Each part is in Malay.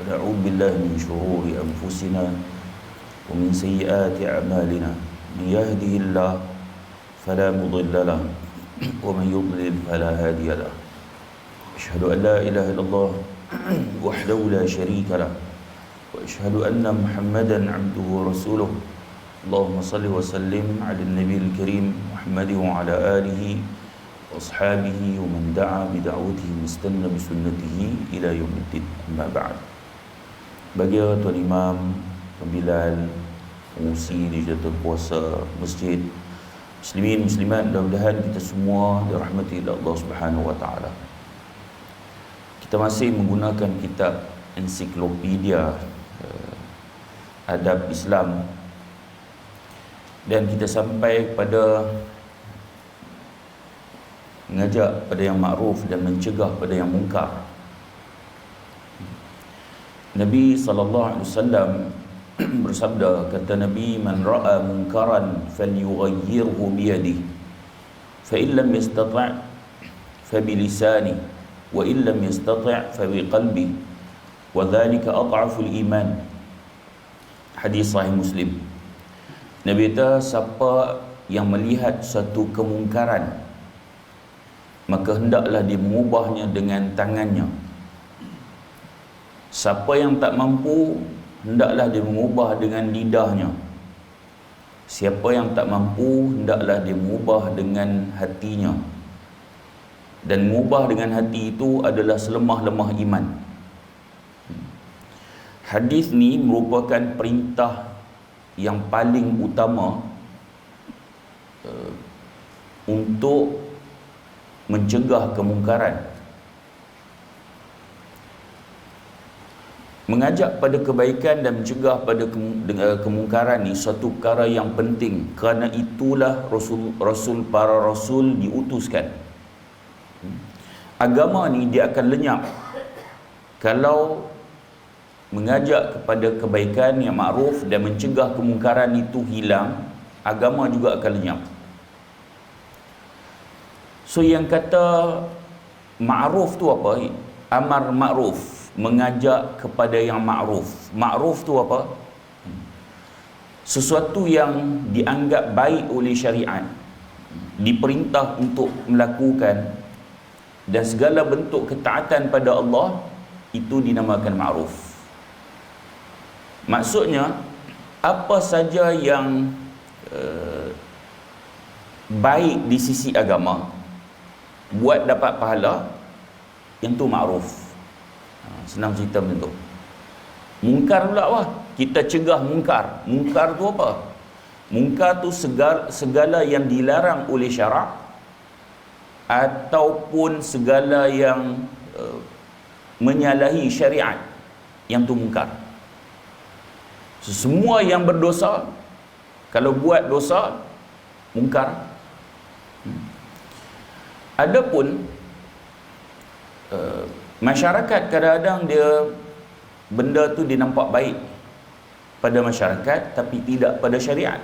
ونعوذ بالله من شرور أنفسنا ومن سيئات أعمالنا من يهده الله فلا مضل له ومن يضلل فلا هادي له أشهد أن لا إله إلا الله وحده لا شريك له وأشهد أن محمدا عبده ورسوله اللهم صل وسلم على النبي الكريم محمد وعلى آله وأصحابه ومن دعا بدعوته واستنى بسنته إلى يوم الدين أما بعد. Bagi Tuan Imam, Pembilal, pengurusi di jatuh puasa masjid, muslimin muslimat, mudah-mudahan kita semua dirahmati oleh Allah Subhanahu wa taala. Kita masih menggunakan kitab ensiklopedia adab Islam, dan kita sampai pada mengajak pada yang makruf dan mencegah pada yang mungkar. Nabi SAW bersabda, kata Nabi, man ra'a munkaran falyughayyirhu biyadihi fa in lam yastati' fa bilisanihi wa in lam yastati' fa biqalbihi wa dhalika ad'aful iman. Hadis sahih Muslim. Nabi kata, siapa yang melihat satu kemungkaran, maka hendaklah dia mengubahnya dengan tangannya. Siapa yang tak mampu, hendaklah dia mengubah dengan lidahnya. Siapa yang tak mampu, hendaklah dia mengubah dengan hatinya. Dan mengubah dengan hati itu adalah selemah-lemah iman. Hadis ni merupakan perintah yang paling utama untuk mencegah kemungkaran. Mengajak pada kebaikan dan mencegah pada kemungkaran ni suatu perkara yang penting, kerana itulah para rasul diutuskan. Agama ni dia akan lenyap kalau mengajak kepada kebaikan yang makruf dan mencegah kemungkaran itu hilang, agama juga akan lenyap. So yang kata ma'ruf tu apa? Amar ma'ruf, mengajak kepada yang ma'ruf. Ma'ruf tu apa? Sesuatu yang dianggap baik oleh syariat, diperintah untuk melakukan, dan segala bentuk ketaatan pada Allah, itu dinamakan ma'ruf. Maksudnya, apa saja yang baik di sisi agama, buat dapat pahala, yang tu ma'ruf. Senang cerita macam tu. Mungkar pula apa? Kita cegah mungkar. Mungkar tu apa? Mungkar tu segala yang dilarang oleh syarak, ataupun segala yang menyalahi syariat, yang tu mungkar. Semua yang berdosa, kalau buat dosa, mungkar. Adapun masyarakat kadang-kadang dia benda tu dia nampak baik pada masyarakat tapi tidak pada syariat.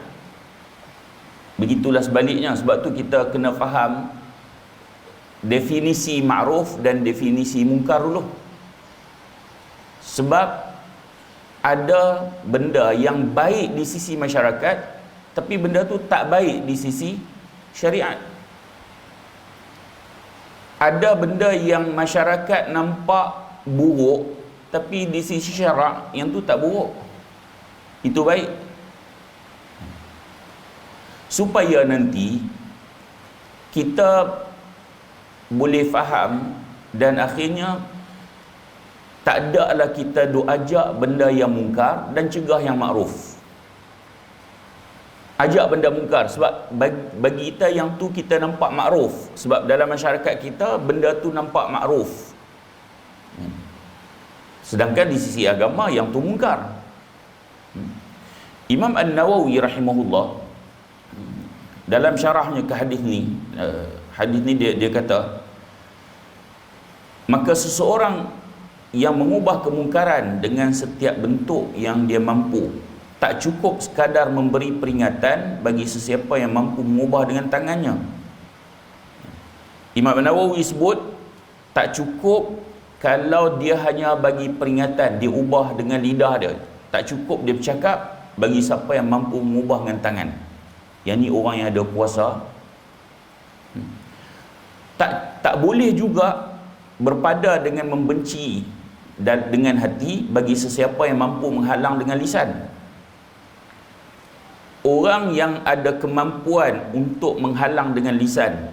Begitulah sebaliknya. Sebab tu kita kena faham definisi ma'ruf dan definisi mungkar dulu. Sebab ada benda yang baik di sisi masyarakat tapi benda tu tak baik di sisi syariat. Ada benda yang masyarakat nampak buruk tapi di sisi syarak yang tu tak buruk, itu baik. Supaya nanti kita boleh faham dan akhirnya tak ada lah kita duk ajak benda yang mungkar dan cegah yang makruf. Ajak benda mungkar sebab bagi kita yang tu kita nampak makruf, sebab dalam masyarakat kita benda tu nampak makruf, sedangkan di sisi agama yang tu mungkar. Imam An-Nawawi rahimahullah dalam syarahnya ke hadis ni dia kata, maka seseorang yang mengubah kemungkaran dengan setiap bentuk yang dia mampu, tak cukup sekadar memberi peringatan bagi sesiapa yang mampu mengubah dengan tangannya. Imam Nawawi sebut tak cukup Kalau dia hanya bagi peringatan, dia ubah dengan lidah dia, tak cukup dia bercakap. Bagi siapa yang mampu mengubah dengan tangan, yang ni orang yang ada kuasa. Tak boleh juga berpada dengan membenci dan dengan hati bagi sesiapa yang mampu menghalang dengan lisan. Orang yang ada kemampuan untuk menghalang dengan lisan,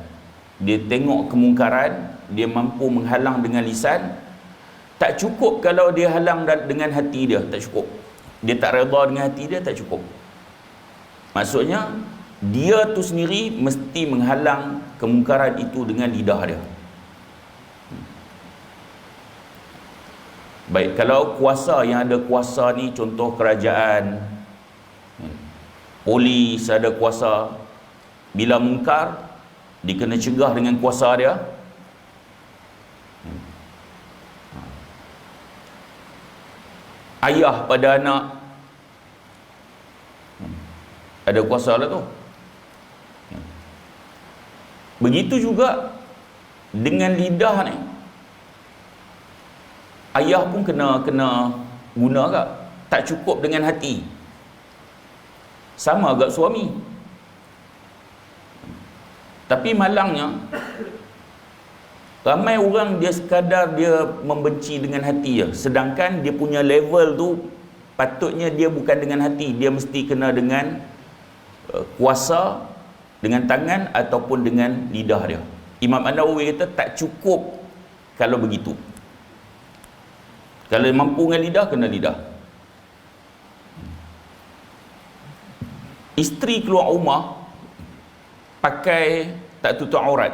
dia tengok kemungkaran, dia mampu menghalang dengan lisan. Tak cukup kalau dia halang dengan hati dia, tak cukup. Dia tak redha dengan hati dia, tak cukup. Maksudnya dia tu sendiri mesti menghalang kemungkaran itu dengan lidah dia. Baik, kalau kuasa, yang ada kuasa ni contoh kerajaan, polis ada kuasa, bila mungkar dia kena cegah dengan kuasa dia. Ayah pada anak ada kuasa lah tu. Begitu juga dengan lidah ni, ayah pun kena guna agak. Tak cukup dengan hati, sama agak suami. Tapi malangnya ramai orang dia sekadar dia membenci dengan hati je, sedangkan dia punya level tu patutnya dia bukan dengan hati, dia mesti kena dengan kuasa, dengan tangan ataupun dengan lidah dia. Imam An-Nawawi kata tak cukup kalau begitu. Kalau mampu dengan lidah, kena lidah. Isteri keluar rumah pakai tak tutup aurat,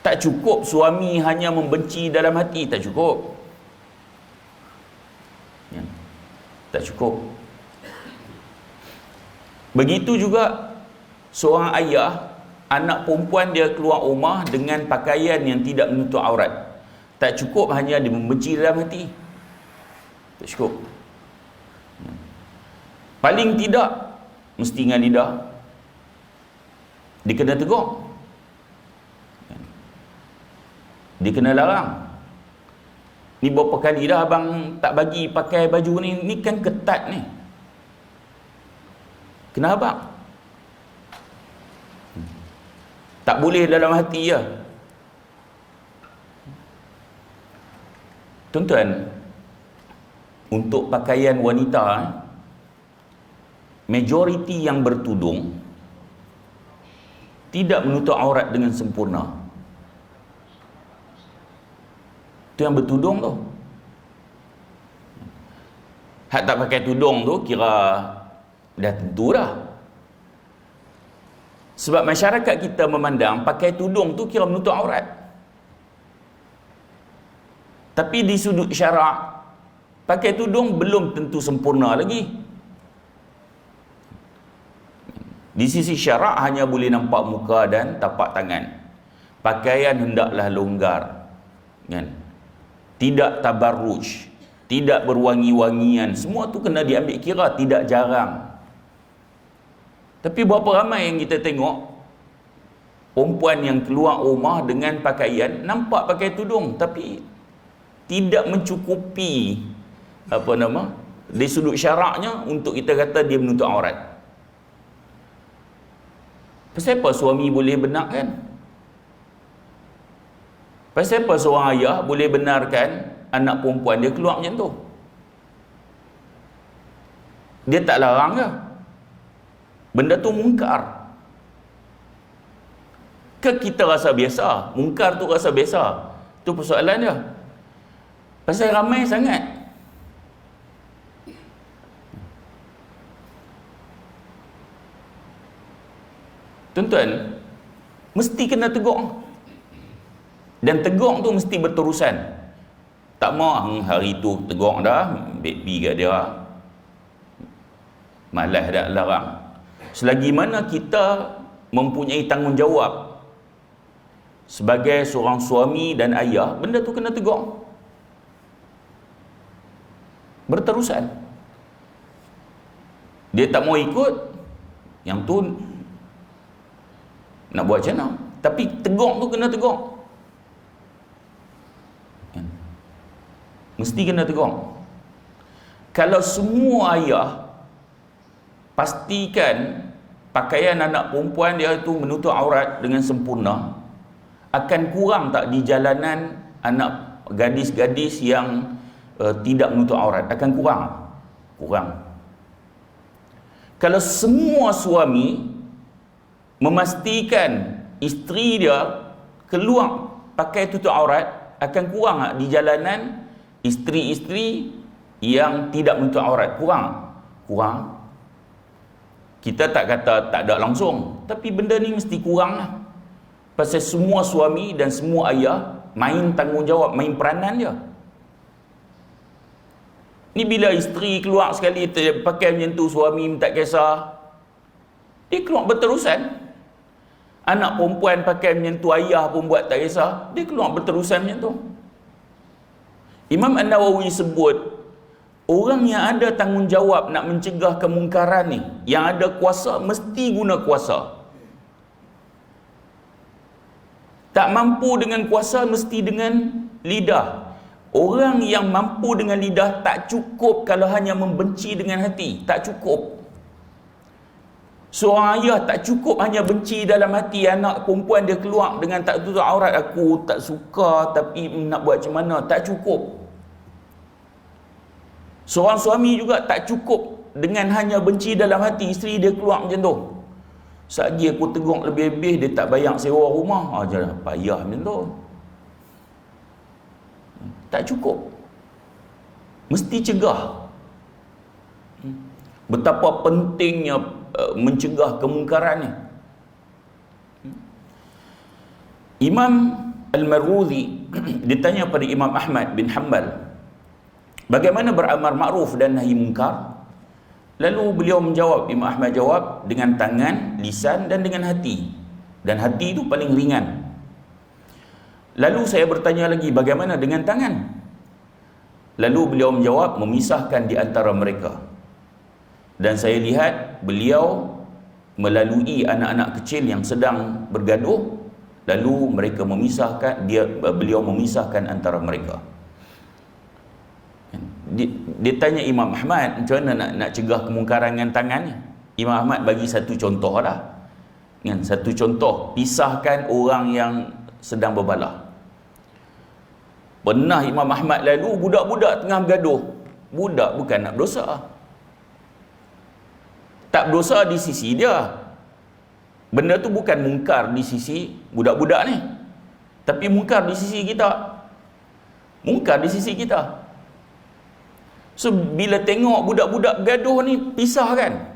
tak cukup suami hanya membenci dalam hati, tak cukup. Tak cukup. Begitu juga seorang ayah, anak perempuan dia keluar rumah dengan pakaian yang tidak menutup aurat, tak cukup hanya dia membenci dalam hati, tak cukup. Paling tidak mesti dengan lidah dia kena tegur, dia kena larang. Ni berapa kali dah abang tak bagi pakai baju ni, ni kan ketat ni, kenapa? Tak boleh dalam hati ya. Tuan-tuan, untuk pakaian wanita, majoriti yang bertudung tidak menutup aurat dengan sempurna. Itu yang bertudung tu. Hak tak pakai tudung tu kira dah tentu dah. Sebab masyarakat kita memandang pakai tudung tu kira menutup aurat. Tapi di sudut syarak, pakai tudung belum tentu sempurna lagi. Di sisi syarak hanya boleh nampak muka dan tapak tangan. Pakaian hendaklah longgar, kan? Tidak tabarruj, tidak berwangi-wangian. Semua tu kena diambil kira, tidak jarang. Tapi berapa ramai yang kita tengok perempuan yang keluar rumah dengan pakaian, nampak pakai tudung tapi tidak mencukupi di sudut syaraknya untuk kita kata dia menutup aurat. Pasal apa suami boleh benarkan? Pasal apa seorang ayah boleh benarkan anak perempuan dia keluar macam tu? Dia tak larang ke? Benda tu mungkar. Ke kita rasa biasa? Mungkar tu rasa biasa? Tu persoalan dia. Pasal ramai sangat. Tuan-tuan, mesti kena tegur. Dan tegur tu mesti berterusan. Tak mau hari tu tegur dah, baby kat dia, malas dah larang. Selagi mana kita mempunyai tanggungjawab sebagai seorang suami dan ayah, benda tu kena tegur berterusan. Dia tak mau ikut, yang tu nak buat macam mana? Tapi tegur tu kena tegur. Mesti kena tegur. Kalau semua ayah pastikan pakaian anak perempuan dia itu menutup aurat dengan sempurna, akan kurang tak di jalanan anak gadis-gadis yang tidak menutup aurat? Akan kurang. Kalau semua suami memastikan isteri dia keluar pakai tutup aurat, akan kurang tak di jalanan isteri-isteri yang tidak menutup aurat? Kurang. Kita tak kata tak ada langsung, tapi benda ni mesti kurang lah. Pasal semua suami dan semua ayah main tanggungjawab, main peranan dia. Ni bila isteri keluar sekali pakai macam tu, suami tak kisah, dia keluar berterusan. Anak perempuan pakai macam tu, ayah pun buat tak kisah, dia keluar berterusan macam tu. Imam An-Nawawi sebut, orang yang ada tanggungjawab nak mencegah kemungkaran ni, yang ada kuasa, mesti guna kuasa. Tak mampu dengan kuasa, mesti dengan lidah. Orang yang mampu dengan lidah tak cukup kalau hanya membenci dengan hati. Tak cukup. Seorang ayah tak cukup hanya benci dalam hati anak perempuan dia keluar dengan tak tutup aurat. Aku tak suka tapi nak buat macam mana. Tak cukup. Seorang suami juga tak cukup dengan hanya benci dalam hati isteri dia keluar macam tu. Saat dia aku tegur lebih-lebih, dia tak bayar sewa rumah. Jangan payah macam tu. Tak cukup. Mesti cegah. Betapa pentingnya mencegah kemungkaran ni. Imam Al-Marwazi ditanya pada Imam Ahmad bin Hanbal, bagaimana beramar ma'ruf dan nahi mungkar? Lalu beliau menjawab, Imam Ahmad jawab, dengan tangan, lisan dan dengan hati. Dan hati itu paling ringan. Lalu saya bertanya lagi, bagaimana dengan tangan? Lalu beliau menjawab, memisahkan di antara mereka. Dan saya lihat beliau melalui anak-anak kecil yang sedang bergaduh, lalu mereka memisahkan, beliau memisahkan antara mereka. Dia tanya Imam Ahmad, macam mana nak cegah kemungkaran dengan tangan ni? Imam Ahmad bagi satu contoh lah. Satu contoh, pisahkan orang yang sedang berbalah. Pernah Imam Ahmad lalu, budak-budak tengah bergaduh. Budak bukan nak berdosa. Tak berdosa di sisi dia. Benda tu bukan mungkar di sisi budak-budak ni, tapi mungkar di sisi kita. Mungkar di sisi kita. So, bila tengok budak-budak bergaduh ni, pisahkan.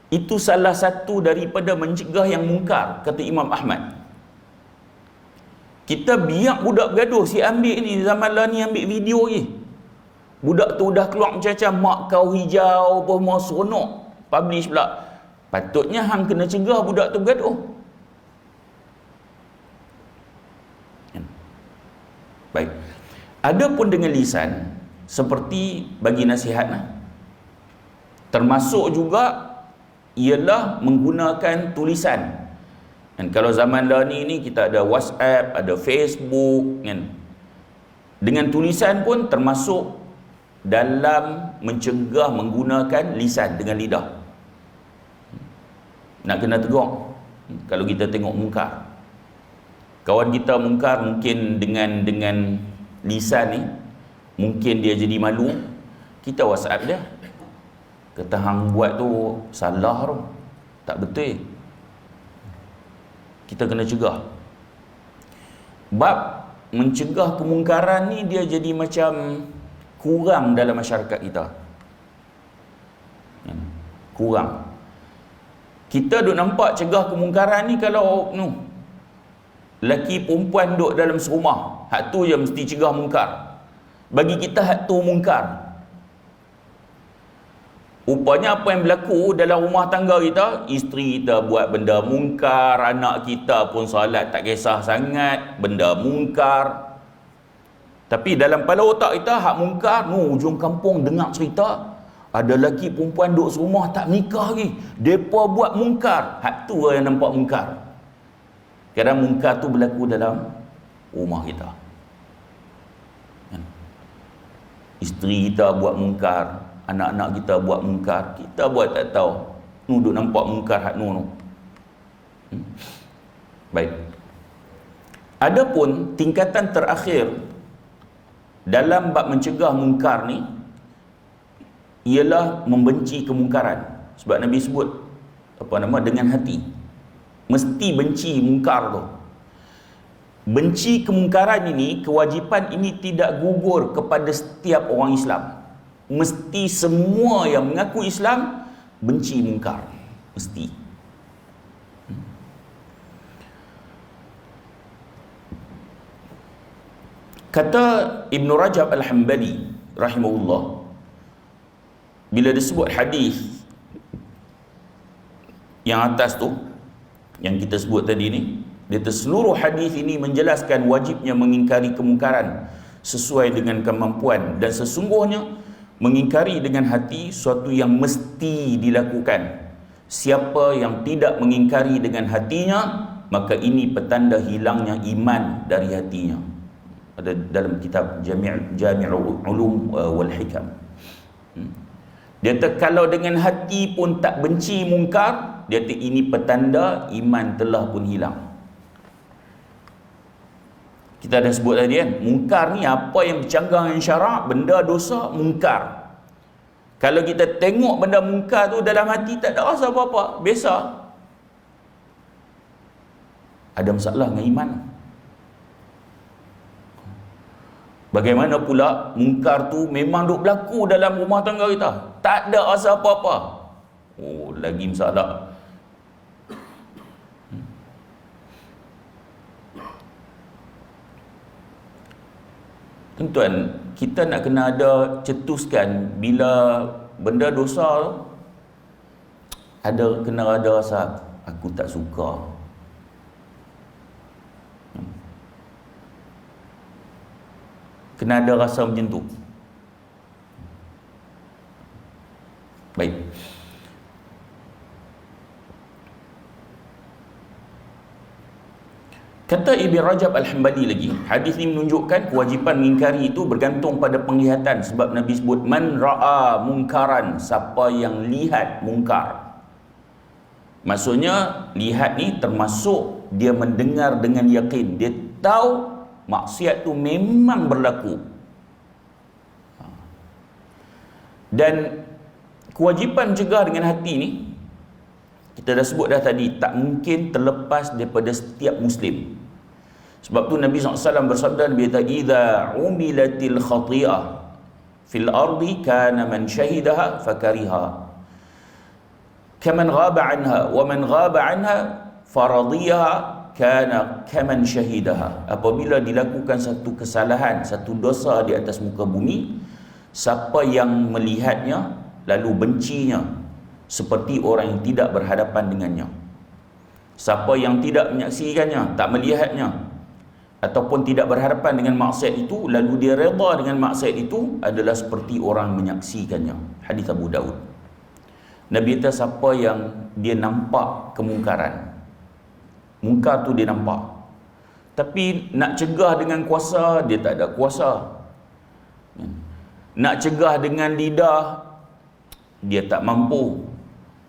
Itu salah satu daripada mencegah yang mungkar, kata Imam Ahmad. Kita biar budak bergaduh, si ambil ni, zaman lah ni ambil video lagi. Budak tu dah keluar macam-macam, mak kau hijau, apa mau seronok. Publish pula. Patutnya hang kena cegah budak tu bergaduh. Baik. Adapun dengan lisan, seperti bagi nasihat lah. Termasuk juga ialah menggunakan tulisan. Dan kalau zaman dah ni kita ada WhatsApp, ada Facebook kan. Dengan tulisan pun termasuk dalam mencegah menggunakan lisan dengan lidah. Nak kena tegur kalau kita tengok mungkar. Kawan kita mungkar mungkin dengan lisan ni, mungkin dia jadi malu, kita WhatsApp dia, kata hang buat tu salah tu, tak betul. Kita kena cegah. Bab mencegah kemungkaran ni dia jadi macam kurang dalam masyarakat kita. Kurang. Kita duk nampak cegah kemungkaran ni kalau lelaki perempuan duk dalam serumah, hak tu je mesti cegah mungkar. Bagi kita hak tu mungkar. Rupanya apa yang berlaku dalam rumah tangga kita, isteri kita buat benda mungkar, anak kita pun solat tak kisah sangat, benda mungkar. Tapi dalam kepala otak kita hak mungkar, ujung kampung dengar cerita ada lelaki perempuan duduk serumah tak nikah lagi, depa buat mungkar. Hak tu yang nampak mungkar. Kadang mungkar tu berlaku dalam rumah kita. Isteri kita buat mungkar, anak-anak kita buat mungkar, kita buat tak tahu. Duduk nampak mungkar hak nu. Baik. Adapun tingkatan terakhir dalam bab mencegah mungkar ni ialah membenci kemungkaran. Sebab Nabi sebut dengan hati. Mesti benci mungkar tu. Benci kemungkaran ini, kewajipan ini tidak gugur kepada setiap orang Islam. Mesti semua yang mengaku Islam benci mungkar. Mesti. Kata Ibn Rajab Al-Hambali rahimahullah, bila disebut hadis yang atas tu, yang kita sebut tadi ni, dia seluruh hadis ini menjelaskan wajibnya mengingkari kemungkaran sesuai dengan kemampuan, dan sesungguhnya mengingkari dengan hati suatu yang mesti dilakukan. Siapa yang tidak mengingkari dengan hatinya, maka ini petanda hilangnya iman dari hatinya. Ada dalam kitab Jami'ul Ulum wal Hikam. Dia kata kalau dengan hati pun tak benci mungkar, dia kata ini petanda iman telah pun hilang. Kita dah sebut tadi kan, mungkar ni apa yang bercanggah dengan syarak, benda dosa, mungkar. Kalau kita tengok benda mungkar tu dalam hati tak ada rasa apa-apa, biasa, ada masalah dengan iman. Bagaimana pula mungkar tu memang duk berlaku dalam rumah tangga kita, tak ada rasa apa-apa, oh lagi masalah. Tuan-tuan, kita nak kena ada cetuskan bila benda dosa ada, kena ada rasa aku tak suka. Kena ada rasa macam tu. Baik. Kata Ibn Rajab Al-Hambali lagi, hadis ini menunjukkan kewajipan mengingkari itu bergantung pada penglihatan. Sebab Nabi sebut, man ra'a mungkaran, siapa yang lihat mungkar. Maksudnya, lihat ni termasuk dia mendengar dengan yakin. Dia tahu maksiat tu memang berlaku. Dan kewajipan mencegah dengan hati ni, kita dah sebut dah tadi, tak mungkin terlepas daripada setiap Muslim. Sebab tu Nabi SAW bersabda, Nabi kata, "Idza umilatil khati'ah fil ardi kana man syahidaha fakariha, kaman ghaba anha, wa man ghaba anha faradiyaha, kana kaman syahidaha." Apabila dilakukan satu kesalahan, satu dosa di atas muka bumi, siapa yang melihatnya lalu bencinya, seperti orang yang tidak berhadapan dengannya. Siapa yang tidak menyaksikannya, tak melihatnya, ataupun tidak berhadapan dengan maksiat itu, lalu dia redha dengan maksiat itu, adalah seperti orang menyaksikannya. Hadis Abu Daud. Nabi kata siapa yang dia nampak kemungkaran, mungkar tu dia nampak, tapi nak cegah dengan kuasa, dia tak ada kuasa. Nak cegah dengan lidah, dia tak mampu.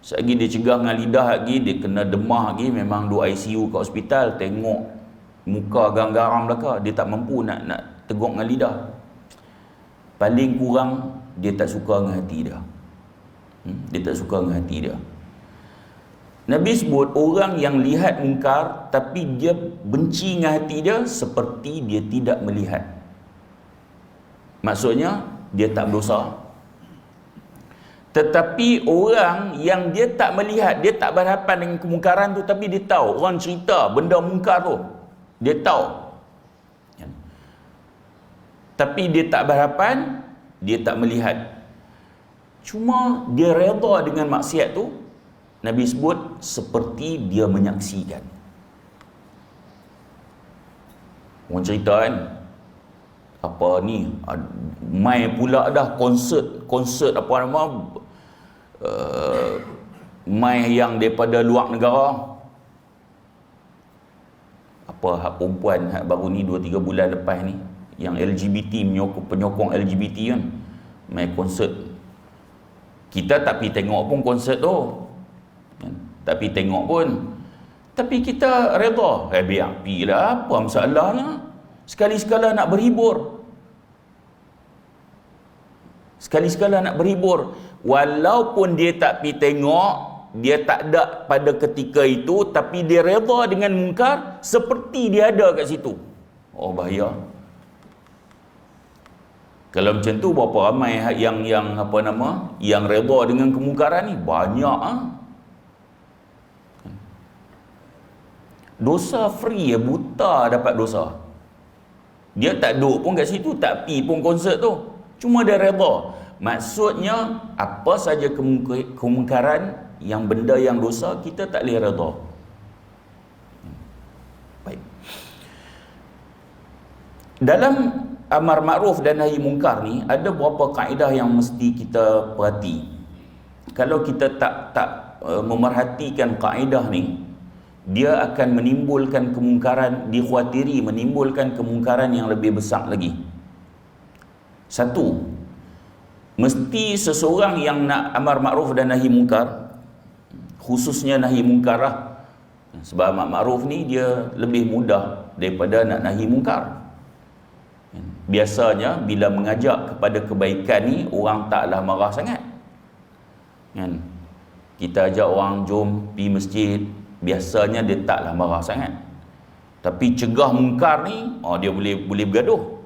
Selagi dia cegah dengan lidah lagi, dia kena demah lagi, memang dua ICU kat hospital, tengok muka garam belaka, dia tak mampu nak teguk dengan lidah. Paling kurang dia tak suka dengan hati dia. Dia tak suka dengan hati dia. Nabi sebut orang yang lihat mungkar tapi dia benci dengan hati dia, seperti dia tidak melihat. Maksudnya dia tak berdosa. Tetapi orang yang dia tak melihat, dia tak berhadapan dengan kemungkaran tu, tapi dia tahu orang cerita benda mungkar tu, dia tahu, tapi dia tak berhadapan, dia tak melihat, cuma dia redha dengan maksiat tu, Nabi sebut seperti dia menyaksikan. Orang cerita kan, apa ni, mai pula dah konsert apa nama, mai yang daripada luar negara, apa hak perempuan hak baru ni 2-3 bulan lepas ni, yang LGBT, penyokong LGBT kan, main konsert. Kita tak pergi tengok pun konsert tu, tak pergi tengok pun, tapi kita redha, biar pergilah, apa masalahnya. Sekali-sekala nak berhibur, sekali-sekala nak berhibur, walaupun dia tak pergi tengok, dia tak ada pada ketika itu, tapi dia redha dengan mungkar seperti dia ada kat situ. Oh, bahaya. Kalau macam tu, berapa ramai yang redha dengan kemungkaran ni? Banyak Dosa free, buta dapat dosa. Dia tak duduk pun kat situ, tak pergi pun konsert tu, cuma dia redha. Maksudnya, apa saja kemungkaran, yang benda yang dosa, kita tak boleh redha. Baik. Dalam amar makruf dan nahi mungkar ni, ada beberapa kaedah yang mesti kita perhati. Kalau kita tak memerhatikan kaedah ni, dia akan menimbulkan kemungkaran, dikhawatiri menimbulkan kemungkaran yang lebih besar lagi. Satu, mesti seseorang yang nak amar makruf dan nahi mungkar, khususnya nahi mungkar lah, sebab amar makruf ni dia lebih mudah daripada nak nahi mungkar. Biasanya bila mengajak kepada kebaikan ni, orang taklah marah sangat, kan? Kita ajak orang jom pergi masjid, biasanya dia taklah marah sangat. Tapi cegah mungkar ni, dia boleh bergaduh.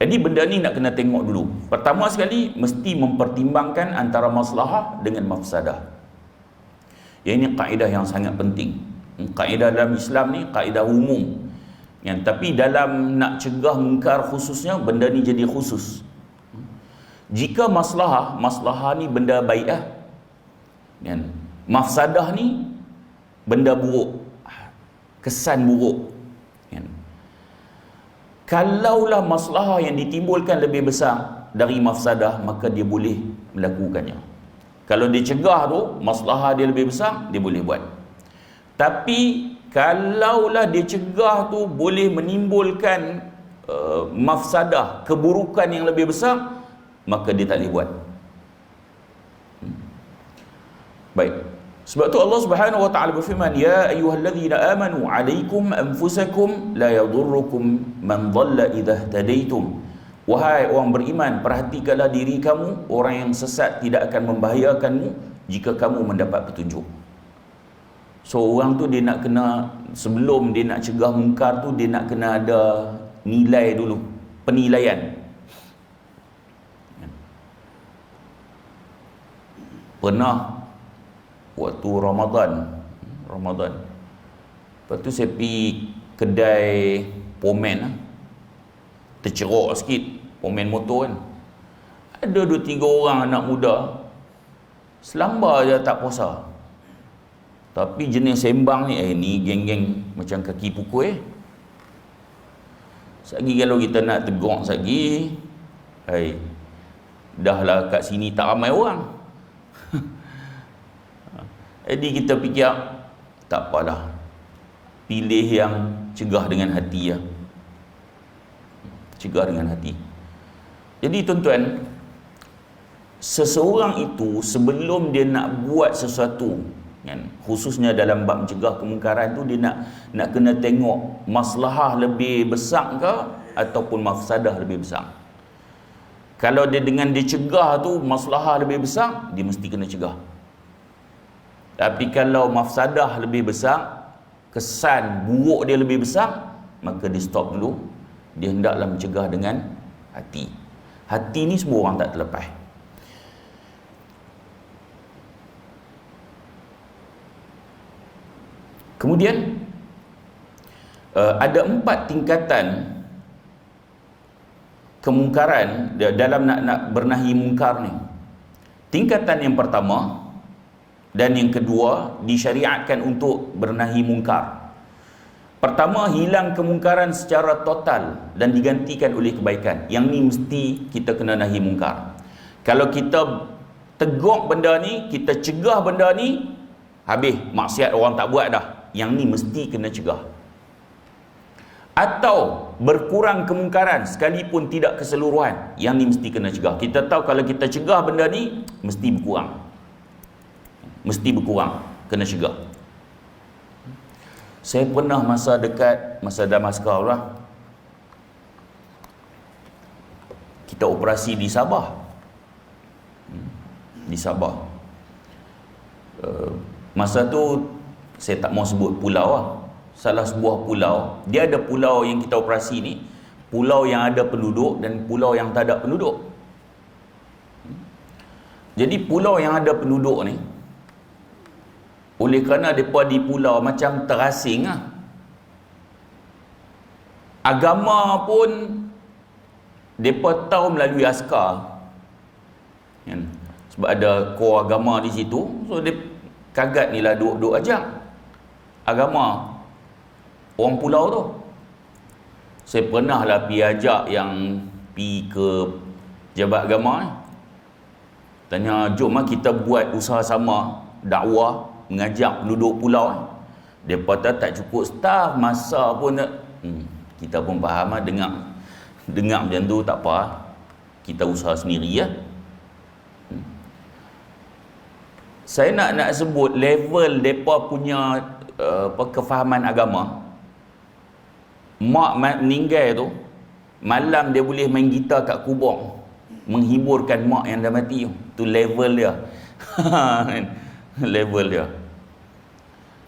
Jadi benda ni nak kena tengok dulu. Pertama sekali, mesti mempertimbangkan antara maslahah dengan mafsadah. Ini kaedah yang sangat penting. Kaedah dalam Islam ni kaedah umum, kan? Tapi dalam nak cegah mungkar khususnya, benda ni jadi khusus. Jika maslahah ni benda baik lah, kan? Mafsadah ni benda buruk, kesan buruk, kan? Kalaulah maslahah yang ditimbulkan lebih besar dari mafsadah, maka dia boleh melakukannya. Kalau dia cegah tu, maslahah dia lebih besar, dia boleh buat. Tapi kalaulah dia cegah tu boleh menimbulkan mafsadah, keburukan yang lebih besar, maka dia tak boleh buat. Baik. Sebab tu Allah Subhanahu wa taala berfirman, ya ayyuhallazina amanu alaikum anfusakum la yadurrukum man dhalla idza ihtadaitum. Wahai orang beriman, perhatikanlah diri kamu, orang yang sesat tidak akan membahayakanmu jika kamu mendapat petunjuk. So orang tu dia nak kena, sebelum dia nak cegah mungkar tu, dia nak kena ada nilai dulu, penilaian. Pernah waktu Ramadan, lepas tu saya pergi kedai pomen, tercerok sikit, pomen motor kan. Ada 2-3 orang anak muda selambar je tak puasa, tapi jenis sembang ni, ni geng-geng macam kaki pukul. Sagi kalau kita nak tegur sagi, dah lah kat sini tak ramai orang. Jadi kita fikir, tak apalah, pilih yang cegah dengan hati ya. Cegah dengan hati. Jadi tuan-tuan, seseorang itu sebelum dia nak buat sesuatu, kan, khususnya dalam bab mencegah kemungkaran tu, dia nak kena tengok maslahah lebih besar ke ataupun mafsadah lebih besar. Kalau dia dengan dia cegah tu maslahah lebih besar, dia mesti kena cegah. Tapi kalau mafsadah lebih besar, kesan buruk dia lebih besar, maka dia stop dulu. Dia hendaklah mencegah dengan hati. Hati ni semua orang tak terlepas. Kemudian ada 4 tingkatan kemungkaran dalam nak bernahi mungkar ni. Tingkatan yang pertama dan yang kedua disyariatkan untuk bernahi mungkar. Pertama, hilang kemungkaran secara total dan digantikan oleh kebaikan. Yang ni mesti kita kena nahi mungkar. Kalau kita tegur benda ni, kita cegah benda ni, habis maksiat orang tak buat dah. Yang ni mesti kena cegah. atau berkurang kemungkaran sekalipun tidak keseluruhan, yang ni mesti kena cegah. Kita tahu kalau kita cegah benda ni mesti berkurang, kena cegah. Saya pernah masa Damaskar lah, kita operasi di Sabah. Masa tu saya tak mau sebut pulau lah. Salah sebuah pulau, dia ada pulau yang kita operasi ni, pulau yang ada penduduk dan pulau yang tak ada penduduk. Jadi pulau yang ada penduduk ni, oleh kerana mereka di pulau macam terasing lah, agama pun mereka tahu melalui askar kan? Sebab ada core agama di situ, so dia kagat ni lah duk ajak agama orang pulau tu. Saya pernah lah pergi ajak yang pergi ke jabat agama ni, tanya, jom lah kita buat usaha sama, dakwah, mengajak penduduk pulau ni. Mereka tak cukup staff, masa pun tak. Kita pun faham lah, dengar macam tu tak apa, kita usaha sendiri lah. Saya nak sebut level mereka punya kefahaman agama. Mak meninggal tu, malam dia boleh main gitar kat kubur, menghiburkan mak yang dah mati tu. Level dia. Level dia.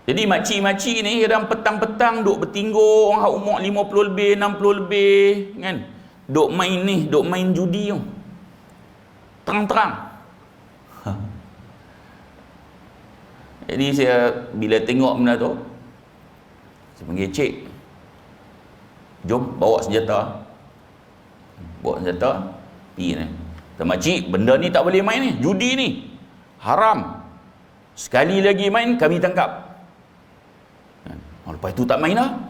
Jadi makcik-makcik ni kadang petang-petang duk bertinggur, orang umur 50 lebih, 60 lebih kan, duk main judi tu. Terang-terang. Jadi saya bila tengok benda tu, saya panggil, cik, jom bawa senjata. Pergi ni. Makcik, benda ni tak boleh main ni, judi ni haram. Sekali lagi main kami tangkap. Lepas itu tak main lah.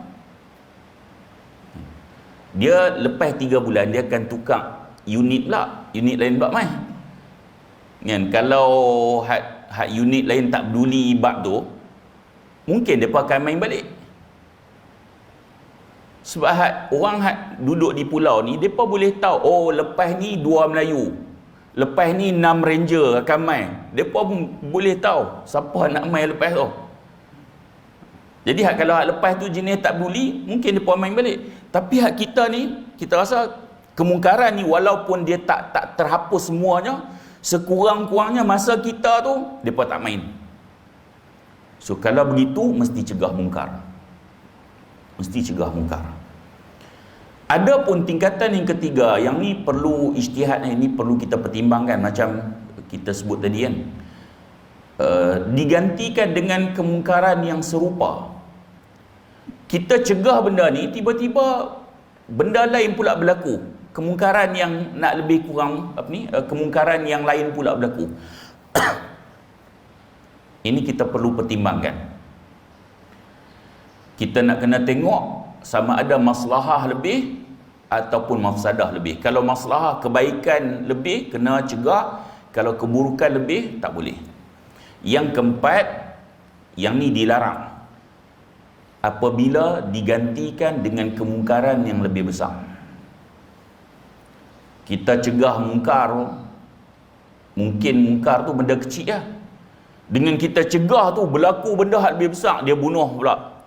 Dia lepas 3 bulan dia akan tukar unit pula, unit lain bab main kan. Kalau had unit lain tak peduli bab tu, mungkin mereka akan main balik. Sebab orang duduk di pulau ni, mereka boleh tahu, oh lepas ni 2 Melayu, lepas ni 6 Ranger akan main. Mereka pun boleh tahu siapa nak main lepas tu. Jadi kalau lepas tu jenis tak peduli, mungkin mereka main balik. Tapi kita ni, kita rasa kemungkaran ni walaupun dia tak terhapus semuanya, sekurang-kurangnya masa kita tu mereka tak main. So kalau begitu mesti cegah mungkar. Ada pun tingkatan yang ketiga, yang ni perlu ijtihad, ini perlu kita pertimbangkan macam kita sebut tadi kan. Digantikan dengan kemungkaran yang serupa. Kita cegah benda ni, tiba-tiba benda lain pula berlaku. Kemungkaran yang nak lebih kurang kemungkaran yang lain pula berlaku. Ini kita perlu pertimbangkan. Kita nak kena tengok sama ada maslahah lebih ataupun mafsadah lebih. Kalau maslahah kebaikan lebih, kena cegah. Kalau keburukan lebih, tak boleh. Yang keempat, yang ni dilarang apabila digantikan dengan kemungkaran yang lebih besar. Kita cegah mungkar, mungkin mungkar tu benda kecil lah, dengan kita cegah tu berlaku benda yang lebih besar, dia bunuh pula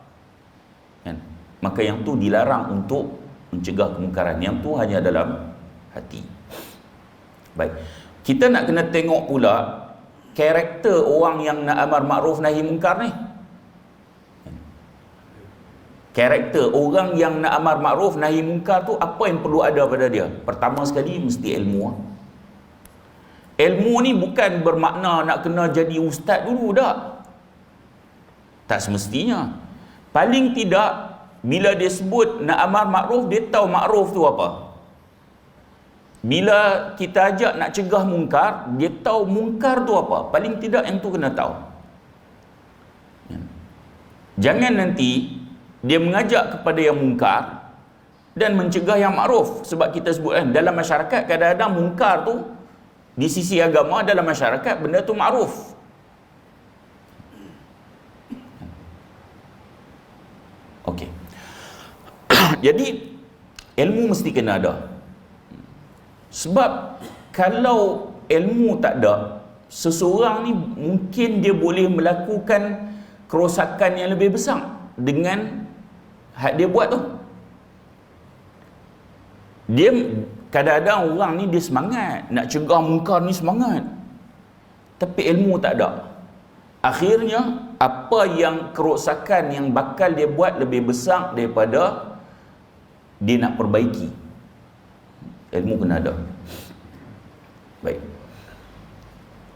kan? Maka yang tu dilarang untuk mencegah kemungkaran. Yang tu hanya dalam hati. Baik, kita nak kena tengok pula karakter orang yang nak amar makruf nahi mungkar ni. Karakter orang yang nak amar makruf nahi mungkar tu, apa yang perlu ada pada dia? Pertama sekali mesti ilmu. Ilmu ni bukan bermakna nak kena jadi ustaz dulu, tak semestinya. Paling tidak bila dia sebut nak amar makruf, dia tahu makruf tu apa. Bila kita ajak nak cegah mungkar, dia tahu mungkar tu apa. Paling tidak yang tu kena tahu. Jangan nanti dia mengajak kepada yang mungkar dan mencegah yang makruf. Sebab kita sebut kan, dalam masyarakat kadang-kadang mungkar tu di sisi agama, dalam masyarakat benda tu makruf. Okey. Jadi ilmu mesti kena ada. Sebab kalau ilmu tak ada, seseorang ni mungkin dia boleh melakukan kerosakan yang lebih besar dengan hak dia buat tu. Dia kadang-kadang orang ni dia semangat nak cegah mungkar ni, semangat, tapi ilmu tak ada. Akhirnya apa yang kerosakan yang bakal dia buat lebih besar daripada dia nak perbaiki. Ilmu kena ada. Baik.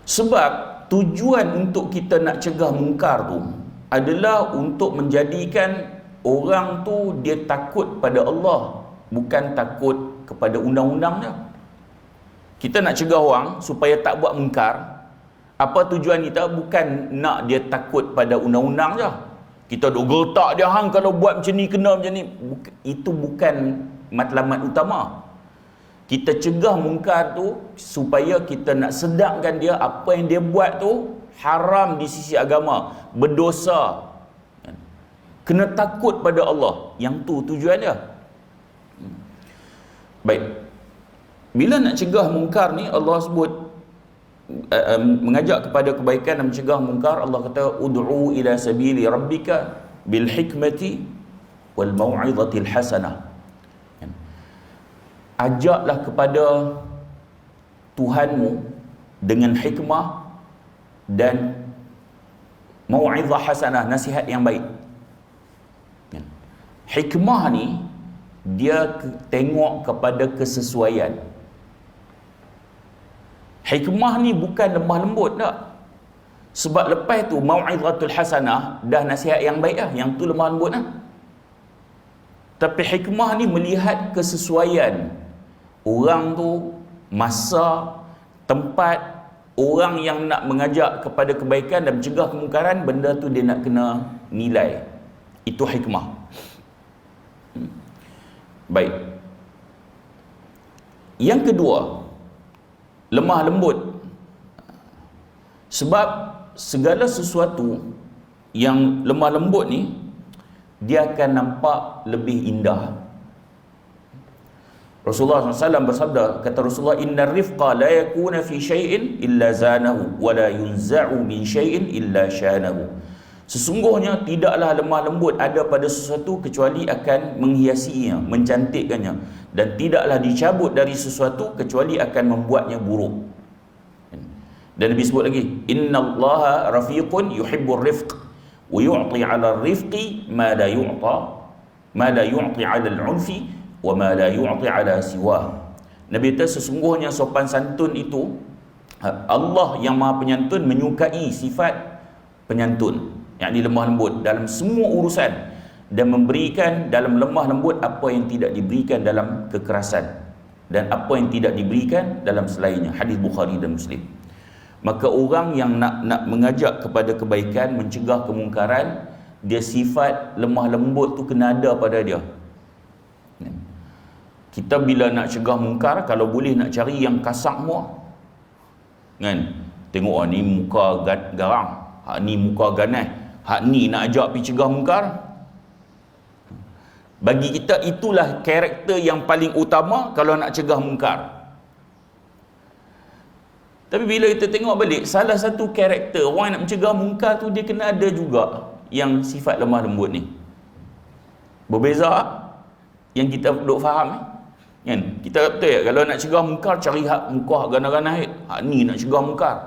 Sebab tujuan untuk kita nak cegah mungkar tu adalah untuk menjadikan orang tu dia takut pada Allah, bukan takut kepada undang-undang je. Kita nak cegah orang supaya tak buat mungkar. Apa tujuan kita? Bukan nak dia takut pada undang-undang je. Kita duk gertak dia, hang kalau buat macam ni kena macam ni. Itu bukan matlamat utama. Kita cegah mungkar tu supaya kita nak sedapkan dia apa yang dia buat tu haram di sisi agama, berdosa, kena takut pada Allah. Yang tu tujuan dia. Baik. Bila nak cegah mungkar ni, Allah sebut mengajak kepada kebaikan dan mencegah mungkar. Allah kata ud'u ila sabili rabbika bil hikmati wal mau'izatil hasanah. Ajaklah kepada Tuhanmu dengan hikmah dan mau'izah hasanah, nasihat yang baik. Hikmah ni dia tengok kepada kesesuaian. Hikmah ni bukan lemah lembut tak. Sebab lepas tu mau'izatul hasanah dah nasihat yang baik lah, yang tu lemah lembut lah. Tapi hikmah ni melihat kesesuaian orang tu, masa, tempat, orang yang nak mengajak kepada kebaikan dan mencegah kemungkaran, benda tu dia nak kena nilai. Itu hikmah. Baik. Yang kedua, lemah lembut. Sebab segala sesuatu yang lemah lembut ni, dia akan nampak lebih indah. Rasulullah SAW bersabda, kata Rasulullah, inna rifqa la yakuna fi syai'in illa zanahu wa la yunza'u min syai'in illa syanahu. Sesungguhnya tidaklah lemah lembut ada pada sesuatu kecuali akan menghiasinya, mencantikkannya, dan tidaklah dicabut dari sesuatu kecuali akan membuatnya buruk. Dan Nabi sebut lagi, innallaha rafiqun yuhibbur rifq wa yu'ti 'ala ar-rifqi ma la yu'ta ma la yu'ti 'ala al-'unfi wa ma la yu'ti 'ala siwa. Nabi kata sesungguhnya sopan santun itu, Allah yang Maha Penyantun menyukai sifat penyantun, yakni lemah lembut dalam semua urusan, dan memberikan dalam lemah lembut apa yang tidak diberikan dalam kekerasan, dan apa yang tidak diberikan dalam selainnya. Hadis Bukhari dan Muslim. Maka orang yang nak mengajak kepada kebaikan, mencegah kemungkaran, dia sifat lemah lembut tu kena ada pada dia. Kita bila nak cegah mungkar, kalau boleh nak cari yang kasar semua, kan? Tengok ni muka garang, hak ni muka ganas, hak ni nak ajak pergi cegah mungkar. Bagi kita itulah karakter yang paling utama kalau nak cegah mungkar. Tapi bila kita tengok balik, salah satu karakter orang nak mencegah mungkar tu, dia kena ada juga yang sifat lemah lembut ni. Berbeza yang kita duk faham kan? Kita betul ya, kalau nak cegah mungkar cari hak muka hak ganas-ganas, hak ni nak cegah mungkar.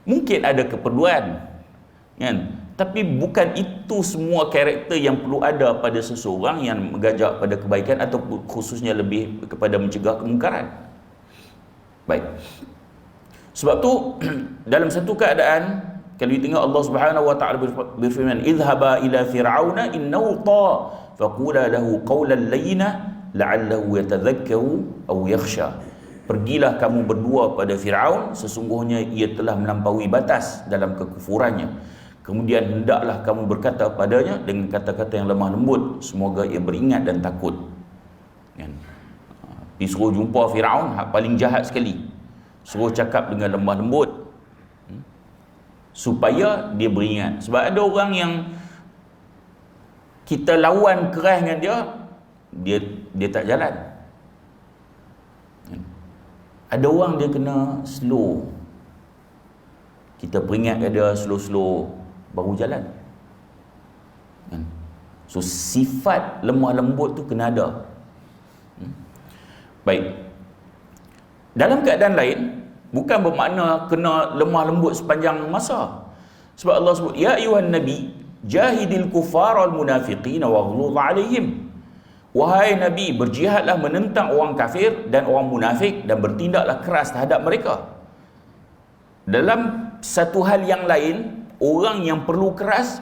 Mungkin ada keperluan kan, tapi bukan itu semua karakter yang perlu ada pada seseorang yang mengajak pada kebaikan, atau khususnya lebih kepada mencegah kemungkaran. Baik. Sebab tu dalam satu keadaan, kalau kita tengok Allah Subhanahu wa taala berfirman, idhhaba ila fir'auna innahu ta faqula lahu qawlan layyina la'allahu yatadhakkaru aw yakhsha. Pergilah kamu berdua pada Firaun, sesungguhnya ia telah melampaui batas dalam kekufurannya. Kemudian hendaklah kamu berkata padanya dengan kata-kata yang lemah lembut, semoga ia beringat dan takut. Kan? Disuruh jumpa Firaun, hak paling jahat sekali, suruh cakap dengan lemah lembut supaya dia beringat. Sebab ada orang yang kita lawan keras dengan dia tak jalan. Ada orang dia kena slow, kita peringatkan dia slow-slow baru jalan. So sifat lemah lembut tu kena ada. Baik, dalam keadaan lain bukan bermakna kena lemah lembut sepanjang masa. Sebab Allah sebut, ya ayuhan nabi jahidil kufar wal munafiqin waghluz alaihim. Wahai Nabi, berjihadlah menentang orang kafir dan orang munafik dan bertindaklah keras terhadap mereka. Dalam satu hal yang lain, orang yang perlu keras.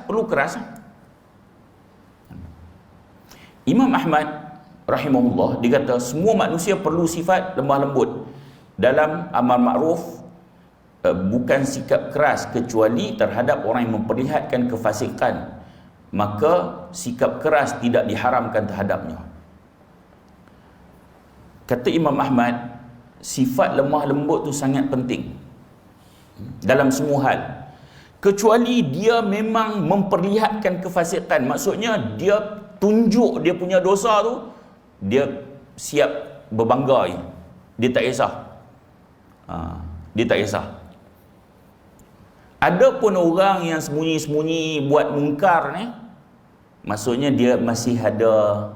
Imam Ahmad rahimahullah, dia kata semua manusia perlu sifat lemah lembut. Dalam amar ma'ruf, bukan sikap keras kecuali terhadap orang yang memperlihatkan kefasikan, maka sikap keras tidak diharamkan terhadapnya. Kata Imam Ahmad, sifat lemah lembut tu sangat penting dalam semua hal, kecuali dia memang memperlihatkan kefasikan. Maksudnya dia tunjuk dia punya dosa tu, dia siap berbangga, dia tak kisah. Dia tak kisah. Ada pun orang yang sembunyi-sembunyi buat mungkar ni, maksudnya dia masih ada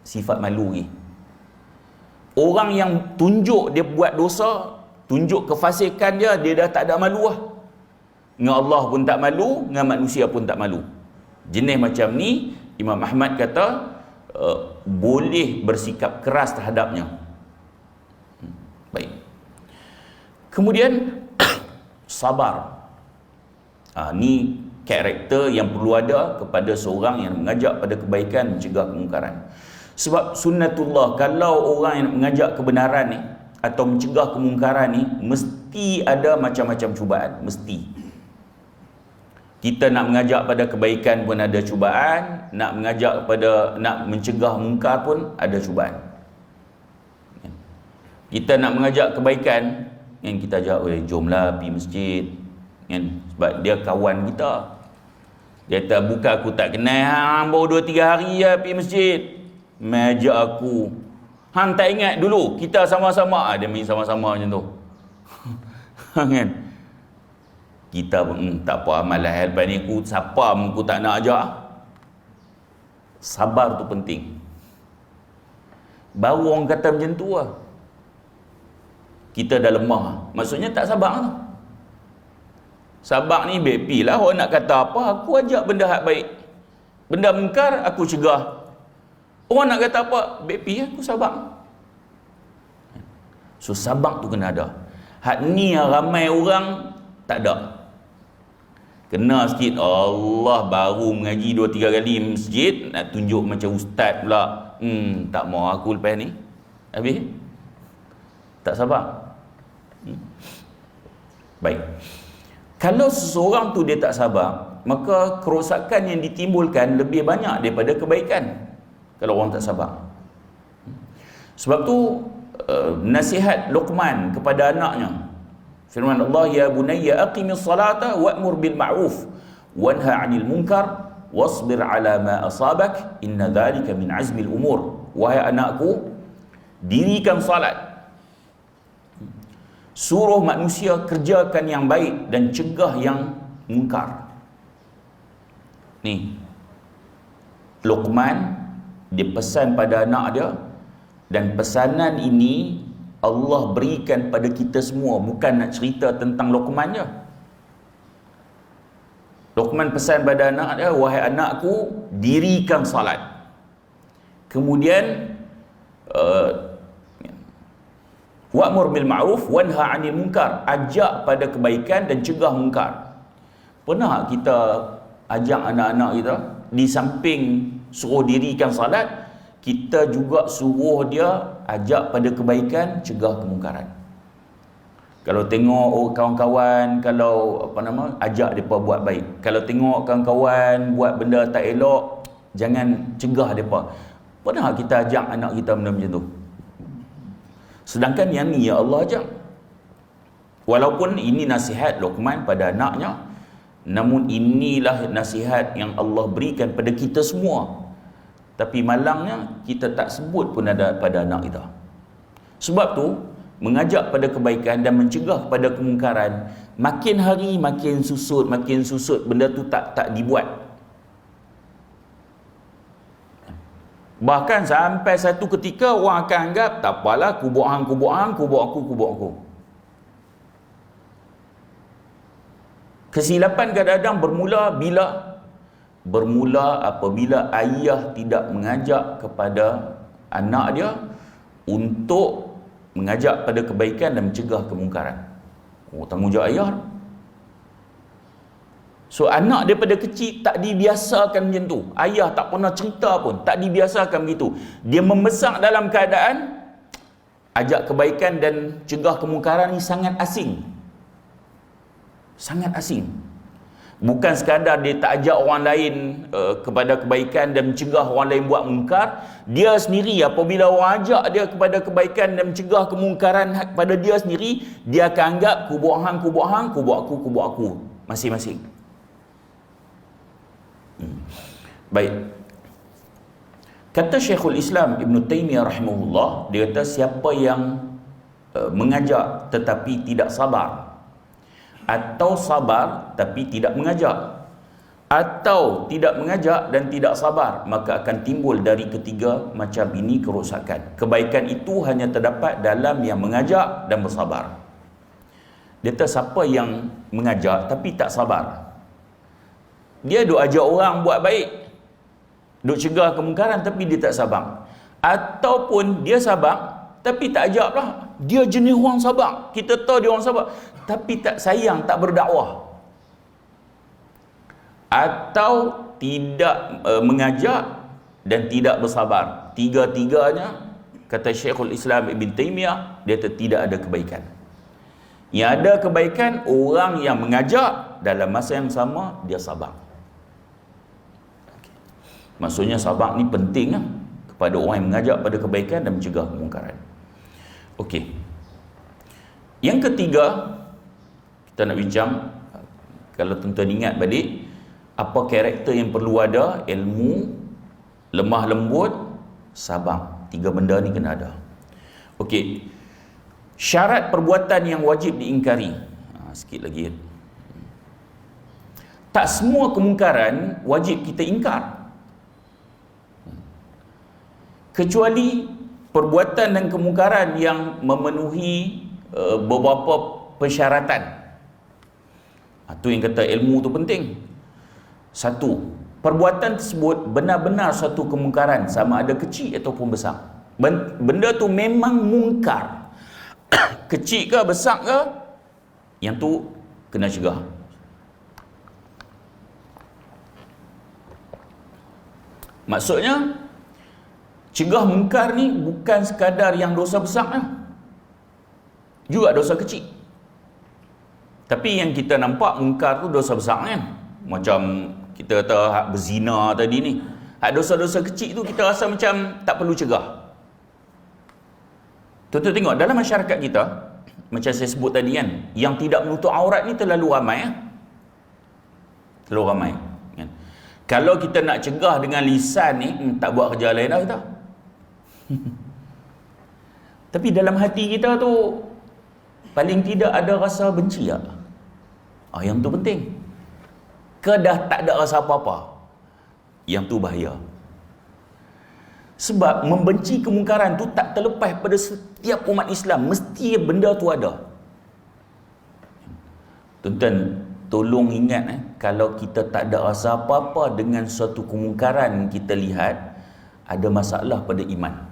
sifat malu lagi. Orang yang tunjuk dia buat dosa, tunjuk kefasikan dia dah tak ada malu lah. Dengan Allah pun tak malu, dengan manusia pun tak malu. Jenis macam ni Imam Ahmad kata boleh bersikap keras terhadapnya. Baik. Kemudian sabar. Ni karakter yang perlu ada kepada seorang yang mengajak pada kebaikan, mencegah kemungkaran. Sebab sunnatullah, kalau orang yang mengajak kebenaran ni atau mencegah kemungkaran ni, mesti ada macam-macam cubaan. Mesti. Kita nak mengajak pada kebaikan pun ada cubaan, nak mencegah mungkar pun ada cubaan. Kita nak mengajak kebaikan, yang kita ajak, jomlah pergi masjid, kan? Sebab dia kawan kita. Dia kata, bukan aku tak kenal, baru 2-3 hari ya pergi masjid, ajak aku. Hang tak ingat dulu kita sama-sama, dia main sama-sama macam tu. Kan? Kita pun tak apa, malah lepas ni aku siapa aku tak nak ajak. Sabar tu penting. Baru orang kata macam tu lah, kita dah lemah. Maksudnya tak sabar tu. Sabar ni bepi lah, orang nak kata apa, aku ajak benda hak baik, benda mungkar aku cegah. Orang nak kata apa, bepi, aku sabar. So sabar tu kena ada. Hak ni ramai orang tak ada. Kena sikit, Allah baru mengaji 2-3 kali masjid, nak tunjuk macam ustaz pula. Tak mau aku lepas ni. Habis tak sabar. Baik. Kalau seseorang tu dia tak sabar, maka kerosakan yang ditimbulkan lebih banyak daripada kebaikan. Kalau orang tak sabar. Sebab tu nasihat Luqman kepada anaknya, firman Allah, ya bunayya aqimis salata wa'mur bil ma'ruf wanha 'anil munkar wasbir 'ala ma asabak inna dhalika min azmil umur. Wahai anakku, dirikan salat, suruh manusia kerjakan yang baik dan cegah yang mungkar. Ni Luqman dia pesan pada anak dia, dan pesanan ini Allah berikan pada kita semua, bukan nak cerita tentang Luqman je. Luqman pesan pada anak dia, wahai anakku, dirikan salat. Kemudian wa'mur bil ma'ruf wanha 'anil munkar, ajak pada kebaikan dan cegah mungkar. Pernah kita ajak anak-anak kita, di samping suruh dirikan salat, kita juga suruh dia ajak pada kebaikan, cegah kemungkaran. Kalau tengok kawan-kawan, kalau ajak depa buat baik. Kalau tengok kawan-kawan buat benda tak elok, jangan cegah depa. Pernah kita ajak anak kita benda macam tu? Sedangkan yang ni ya Allah ajak. Walaupun ini nasihat Luqman pada anaknya, Namun inilah nasihat yang Allah berikan pada kita semua. Tapi malangnya kita tak sebut pun ada pada anak kita. Sebab tu mengajak pada kebaikan dan mencegah pada kemungkaran, makin hari makin susut benda tu tak dibuat. Bahkan sampai satu ketika orang akan anggap tak apalah, kubur hang, kubur aku. Kesilapan kadang-kadang bermula apabila ayah tidak mengajak kepada anak dia untuk mengajak pada kebaikan dan mencegah kemungkaran. Tanggungjawab ayah. So anak daripada kecil tak dibiasakan macam tu. Ayah tak pernah cerita pun, tak dibiasakan begitu. Dia membesar dalam keadaan ajak kebaikan dan cegah kemungkaran ni sangat asing. Sangat asing. Bukan sekadar dia tak ajak orang lain kepada kebaikan dan mencegah orang lain buat mungkar, dia sendiri apabila orang ajak dia kepada kebaikan dan mencegah kemungkaran kepada dia sendiri, dia akan anggap kubur hang, kubur aku masing-masing. Baik. Kata Syekhul Islam Ibn Taymiyah rahimahullah, dia kata siapa yang mengajak tetapi tidak sabar, atau sabar tapi tidak mengajak, atau tidak mengajak dan tidak sabar, maka akan timbul dari ketiga macam ini kerosakan. Kebaikan itu hanya terdapat dalam yang mengajak dan bersabar. Dia kata siapa yang mengajak tapi tak sabar, dia duk ajak orang buat baik, duk cegah kemungkaran tapi dia tak sabar. Ataupun dia sabar tapi tak ajak pula, dia jenis orang sabar, kita tahu dia orang sabar tapi tak sayang, tak berdakwah. Atau tidak mengajak dan tidak bersabar. Tiga-tiganya, kata Syekhul Islam Ibn Taymiyah, dia tidak ada kebaikan. Yang ada kebaikan, orang yang mengajak dalam masa yang sama dia sabar. Maksudnya sabar ni penting lah, kepada orang yang mengajak pada kebaikan dan mencegah kemungkaran. Okey. Yang ketiga, kita nak bincang, kalau tuan-tuan ingat balik, apa karakter yang perlu ada? Ilmu, lemah lembut, sabar. Tiga benda ni kena ada. Okey. Syarat perbuatan yang wajib diingkari. Sikit lagi. Tak semua kemungkaran wajib kita ingkar, kecuali perbuatan dan kemungkaran yang memenuhi beberapa persyaratan. Itu yang kata ilmu tu penting. Satu, perbuatan tersebut benar-benar satu kemungkaran, sama ada kecil ataupun besar. Benda tu memang mungkar, kecil ke besar ke, yang tu kena cegah. Maksudnya cegah mungkar ni bukan sekadar yang dosa besar lah, juga dosa kecil. Tapi yang kita nampak mungkar tu dosa besar kan. Macam kita kata hak berzina tadi ni, hak dosa-dosa kecil tu kita rasa macam tak perlu cegah. Tuan-tuan tengok dalam masyarakat kita, macam saya sebut tadi kan, yang tidak menutup aurat ni terlalu ramai. Terlalu ramai kan? Kalau kita nak cegah dengan lisan ni, tak buat kerja lain dah kita. Tapi dalam hati kita tu paling tidak ada rasa benci tak? Yang tu penting. Ke dah tak ada rasa apa-apa? Yang tu bahaya. Sebab membenci kemungkaran tu tak terlepas pada setiap umat Islam. Mesti benda tu ada. Tuan-tuan, tolong ingat kalau kita tak ada rasa apa-apa dengan suatu kemungkaran kita lihat, ada masalah pada iman.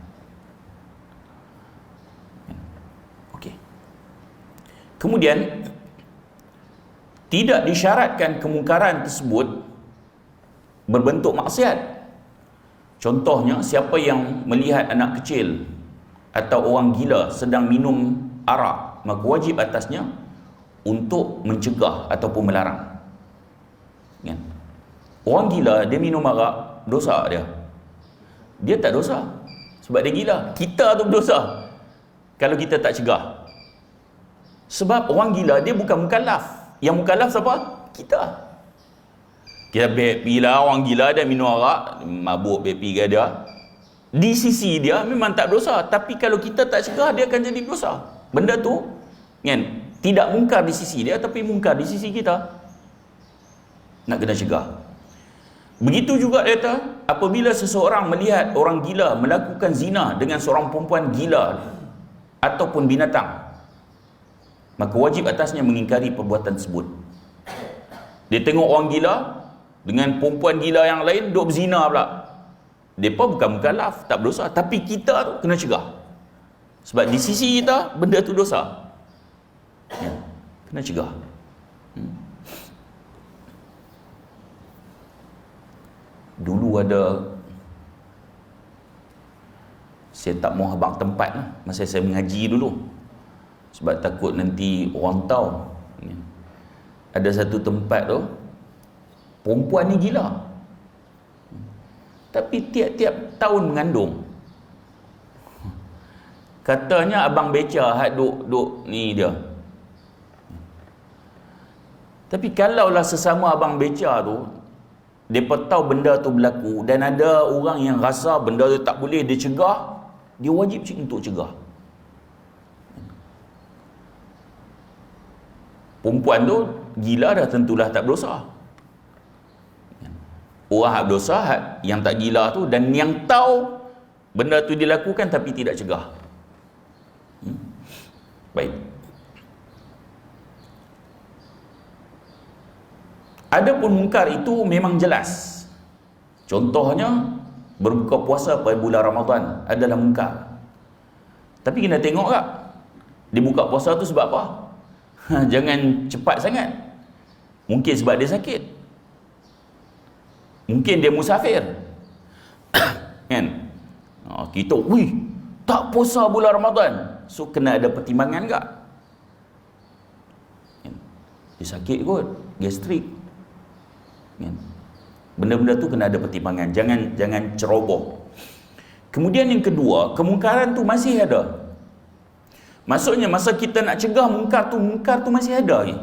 Okey. Kemudian tidak disyaratkan kemungkaran tersebut berbentuk maksiat. Contohnya, siapa yang melihat anak kecil atau orang gila sedang minum arak, maka wajib atasnya untuk mencegah ataupun melarang. Kan? Orang gila, dia minum arak, dosa dia? Dia tak dosa, sebab dia gila. Kita tu berdosa kalau kita tak cegah. Sebab orang gila dia bukan mukallaf. Yang mukallaf siapa? Kita. Kita bila orang gila dia minum arak, mabuk pergi dia, di sisi dia memang tak berdosa, tapi kalau kita tak cegah dia akan jadi berdosa. Benda tu kan tidak mungkar di sisi dia tapi mungkar di sisi kita. Nak kena cegah. Begitu juga dia kata, apabila seseorang melihat orang gila melakukan zina dengan seorang perempuan gila ataupun binatang, maka wajib atasnya mengingkari perbuatan tersebut. Dia tengok orang gila dengan perempuan gila yang lain duk berzina pula. Mereka bukan mukallaf, tak berdosa, tapi kita tu kena cegah. Sebab di sisi kita benda tu dosa. Ya, kena cegah. Dulu ada, saya tak mau habaq tempat lah, masa saya mengaji dulu, sebab takut nanti orang tahu. Ada satu tempat tu perempuan ni gila, tapi tiap-tiap tahun mengandung. Katanya abang beca hak duk ni dia. Tapi kalaulah sesama abang beca tu depa tahu benda tu berlaku dan ada orang yang rasa benda tu tak boleh dia cegah, dia wajib untuk cegah. Perempuan tu gila dah tentulah tak berdosa. Orang hak berdosa hak yang tak gila tu dan yang tahu benda tu dilakukan tapi tidak cegah. Baik. Adapun mungkar itu memang jelas. Contohnya berbuka puasa pada bulan Ramadan adalah mungkar. Tapi kena tengok tak, dia buka puasa tu sebab apa? Jangan cepat sangat. Mungkin sebab dia sakit, mungkin dia musafir. Kan? Kita tak puasa bulan Ramadan, so kena ada pertimbangan tak? Dia sakit kot, gastrik. Benda-benda tu kena ada pertimbangan, jangan ceroboh. Kemudian yang kedua, kemungkaran tu masih ada. Maksudnya masa kita nak cegah mungkar tu masih ada ni.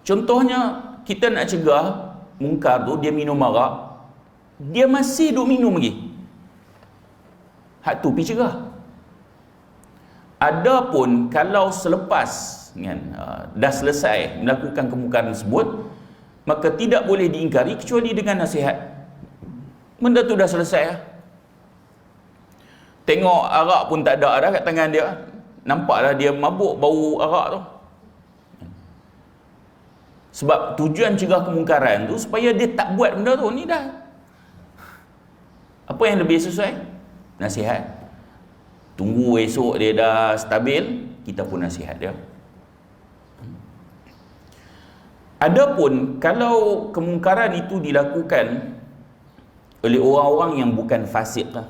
Contohnya kita nak cegah mungkar tu, dia minum arak, dia masih duk minum lagi, hak tu pergi cegah. Adapun kalau selepas dah selesai melakukan kemungkaran tersebut, maka tidak boleh diingkari kecuali dengan nasihat. Benda tu dah selesai lah. Tengok arak pun tak ada dah kat tangan dia, nampaklah dia mabuk bau arak tu. Sebab tujuan cegah kemungkaran tu supaya dia tak buat benda tu. Ni dah, apa yang lebih sesuai? Nasihat. Tunggu esok dia dah stabil, kita pun nasihat dia. Adapun kalau kemungkaran itu dilakukan oleh orang-orang yang bukan fasik lah.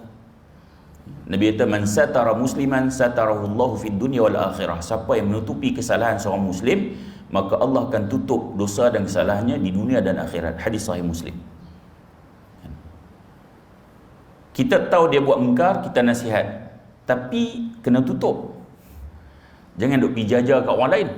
Nabi kata, man satara musliman satarahullahu fid dunya wal akhirah. Siapa yang menutupi kesalahan seorang muslim, maka Allah akan tutup dosa dan kesalahannya di dunia dan akhirat. Hadis sahih Muslim. Kita tahu dia buat mungkar, kita nasihat, tapi kena tutup. Jangan duk pergi jajar kat orang lain.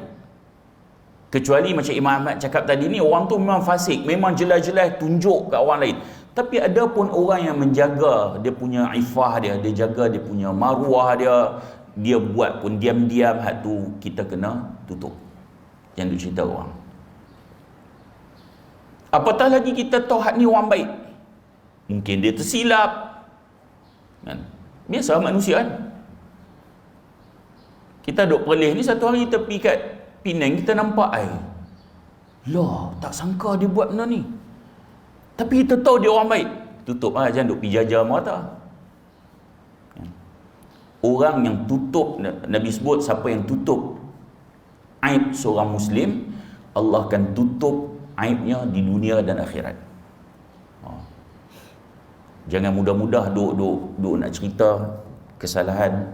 Kecuali macam Imam Ahmad cakap tadi ni, orang tu memang fasik, memang jelas-jelas tunjuk kat orang lain. Tapi ada pun orang yang menjaga dia punya ifah dia, dia jaga dia punya maruah dia, dia buat pun diam-diam, hak tu kita kena tutup. Jangan duk cerita orang. Apatah lagi kita tahu hak ni orang baik, mungkin dia tersilap kan? Biasa manusia kan. Kita duk Perlis ni, satu hari tepi kat Penang kita nampak air. Lah, tak sangka dia buat benda ni. Tapi kita tahu dia orang baik. Tutup lah, jangan duk pergi jajar mata. Orang yang tutup, Nabi sebut siapa yang tutup aib seorang Muslim, Allah akan tutup aibnya di dunia dan akhirat. Jangan mudah-mudah duk nak cerita kesalahan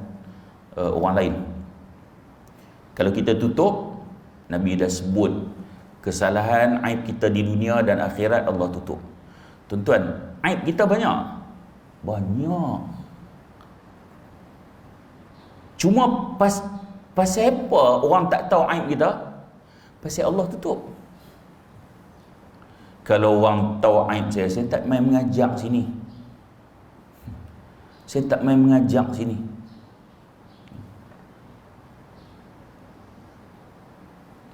orang lain. Kalau kita tutup, Nabi dah sebut kesalahan aib kita di dunia dan akhirat Allah tutup. Tuan-tuan, aib kita banyak. Cuma pasal apa orang tak tahu aib kita? Pasal Allah tutup. Kalau orang tahu aib saya tak main mengajak sini. Saya tak main mengajak sini.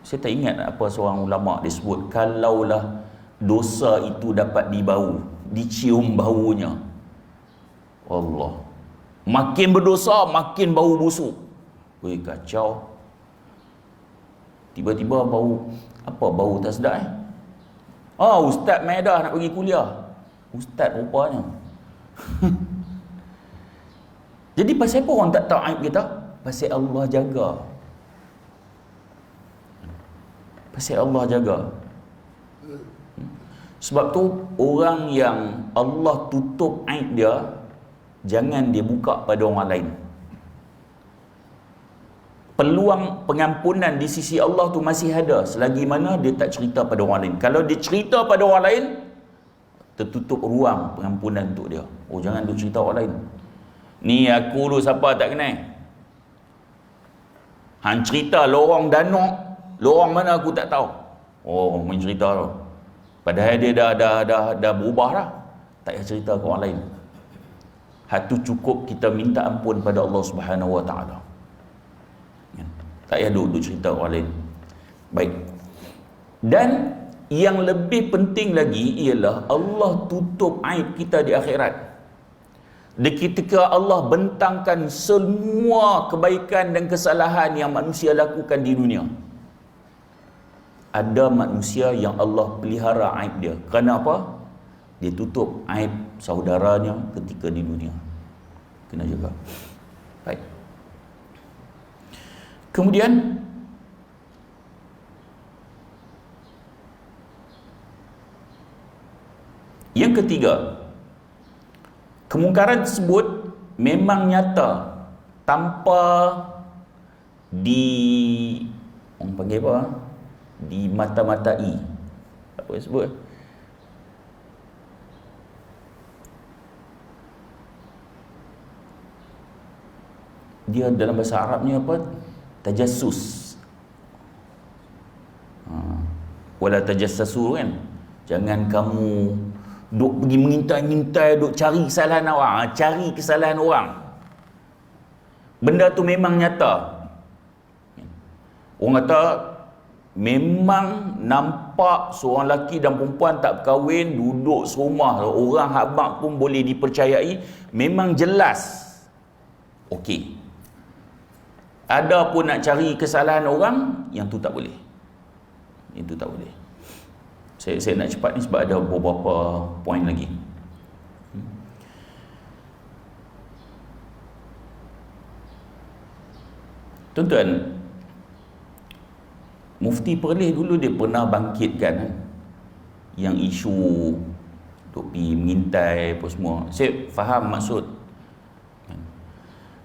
Saya tak ingat apa seorang ulama disebut, kalaulah dosa itu dapat dibau, dicium baunya, Allah, makin berdosa makin bau busuk. Weh, kacau. Tiba-tiba bau, apa bau tak sedap ustaz Maedah nak pergi kuliah. Ustaz rupanya. Jadi pasal apa orang tak tahu aib kita? Pasal Allah jaga. Pasal Allah jaga. Sebab tu orang yang Allah tutup aib dia, jangan dia buka pada orang lain. Peluang pengampunan di sisi Allah tu masih ada selagi mana dia tak cerita pada orang lain. Kalau dia cerita pada orang lain, tertutup ruang pengampunan untuk dia. Oh, jangan dia cerita orang lain. Ni aku dulu siapa tak kenal. Han cerita lorong danuk, lorong mana aku tak tahu. Oh, main cerita tu. Padahal dia dah berubah dah. Tak payah cerita ke orang lain. Hatu cukup kita minta ampun pada Allah Subhanahu Wa Taala. Tak payah duduk cerita orang lain. Baik. Dan yang lebih penting lagi ialah Allah tutup aib kita di akhirat. Di ketika Allah bentangkan semua kebaikan dan kesalahan yang manusia lakukan di dunia, ada manusia yang Allah pelihara aib dia. Kerana apa? Dia tutup aib saudaranya ketika di dunia. Kena jaga. Baik. Kemudian yang ketiga, kemungkaran tersebut memang nyata tanpa orang panggil apa? Di mata-matai. Apa yang sebut? Dia dalam bahasa Arabnya apa? Tajassus. Wala tajassasu kan? Jangan kamu duk pergi mengintai-ngintai, duk cari kesalahan orang, cari kesalahan orang. Benda tu memang nyata. Orang kata memang nampak seorang lelaki dan perempuan tak berkahwin, duduk serumah, orang habaq pun boleh dipercayai, memang jelas. Okey. Ada pun nak cari kesalahan orang, yang tu tak boleh. Itu tak boleh. Saya nak cepat ni sebab ada beberapa poin lagi. Tuan-tuan, Mufti Perlis dulu dia pernah bangkitkan yang isu duk pergi mengintai apa semua. Saya faham maksud.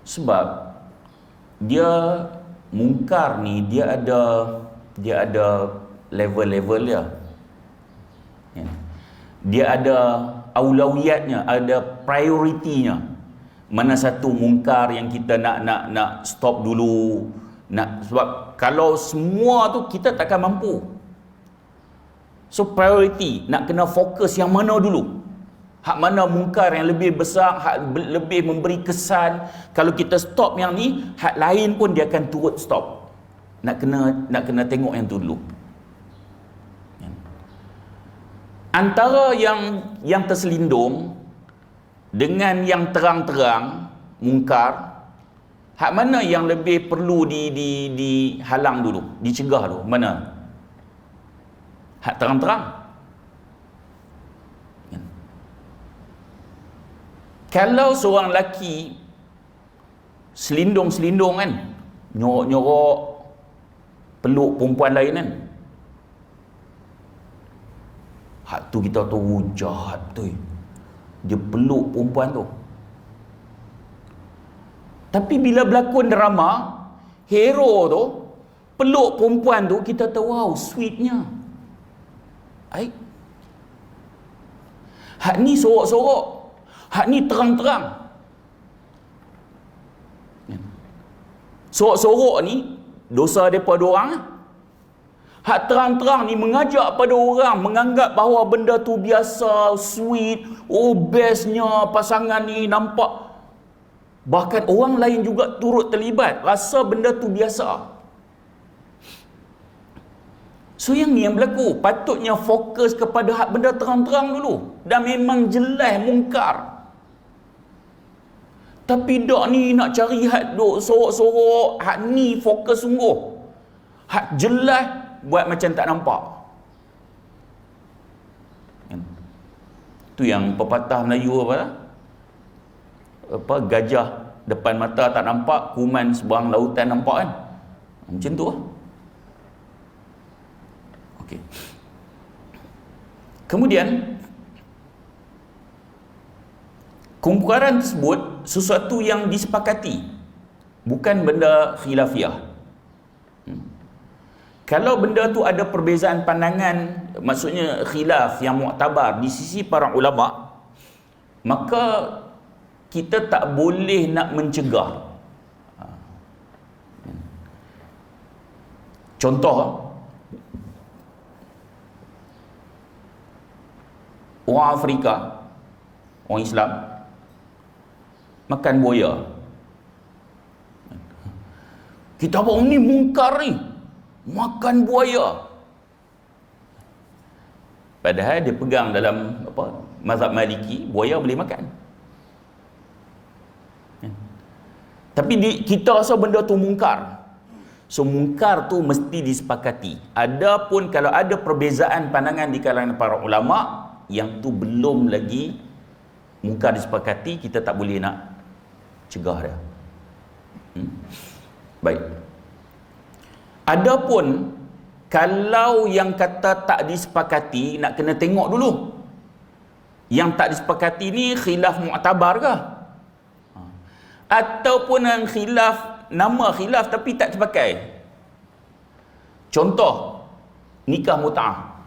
Sebab dia mungkar ni dia ada level-level dia. Dia ada aulawiyatnya, ada prioritinya. Mana satu mungkar yang kita nak stop dulu, sebab kalau semua tu kita takkan mampu. So priority, nak kena fokus yang mana dulu. Hak mana mungkar yang lebih besar, hak lebih memberi kesan. Kalau kita stop yang ni, hak lain pun dia akan turut stop. Nak kena tengok yang tu dulu. Antara yang terselindung dengan yang terang-terang mungkar, hak mana yang lebih perlu dihalang dulu, dicegah dulu? Mana? Hak terang-terang. Kalau seorang lelaki selindung-selindung kan, nyorok-nyorok, peluk perempuan lain kan, hak tu kita tahu jahat betul. Dia peluk perempuan tu. Tapi bila berlakon drama, hero tu peluk perempuan tu, kita tahu wow, sweetnya. Baik. Hak ni sorok-sorok, hak ni terang-terang. Sorok-sorok ni dosa daripada orang. Hak terang-terang ni mengajak pada orang menganggap bahawa benda tu biasa, sweet, oh bestnya pasangan ni nampak. Bahkan orang lain juga turut terlibat, rasa benda tu biasa. So yang ni yang berlaku, patutnya fokus kepada hak benda terang-terang dulu. Dan memang jelas mungkar. Tapi dak ni nak cari hak duk sorok-sorok, hak ni fokus sungguh. Hak jelas buat macam tak nampak. Tu yang pepatah Melayu apa gajah depan mata tak nampak, kuman seberang lautan nampak kan. Macam tu lah. Okey. Kemudian kumpulan tersebut sesuatu yang disepakati, bukan benda khilafiah. Kalau benda tu ada perbezaan pandangan, maksudnya khilaf yang muktabar di sisi para ulama, maka kita tak boleh nak mencegah. Contoh, orang Afrika, orang Islam makan buaya. Kita abang ni mungkar ni, makan buaya. Padahal dia pegang dalam mazhab Maliki, buaya boleh makan. Tapi kita rasa benda tu mungkar. So mungkar tu mesti disepakati. Adapun kalau ada perbezaan pandangan di kalangan para ulama, yang tu belum lagi mungkar disepakati, kita tak boleh nak cegah dia. Baik. Adapun kalau yang kata tak disepakati, nak kena tengok dulu. Yang tak disepakati ni khilaf mu'tabar ke? Ataupun yang khilaf, nama khilaf tapi tak terpakai. Contoh, nikah mut'ah.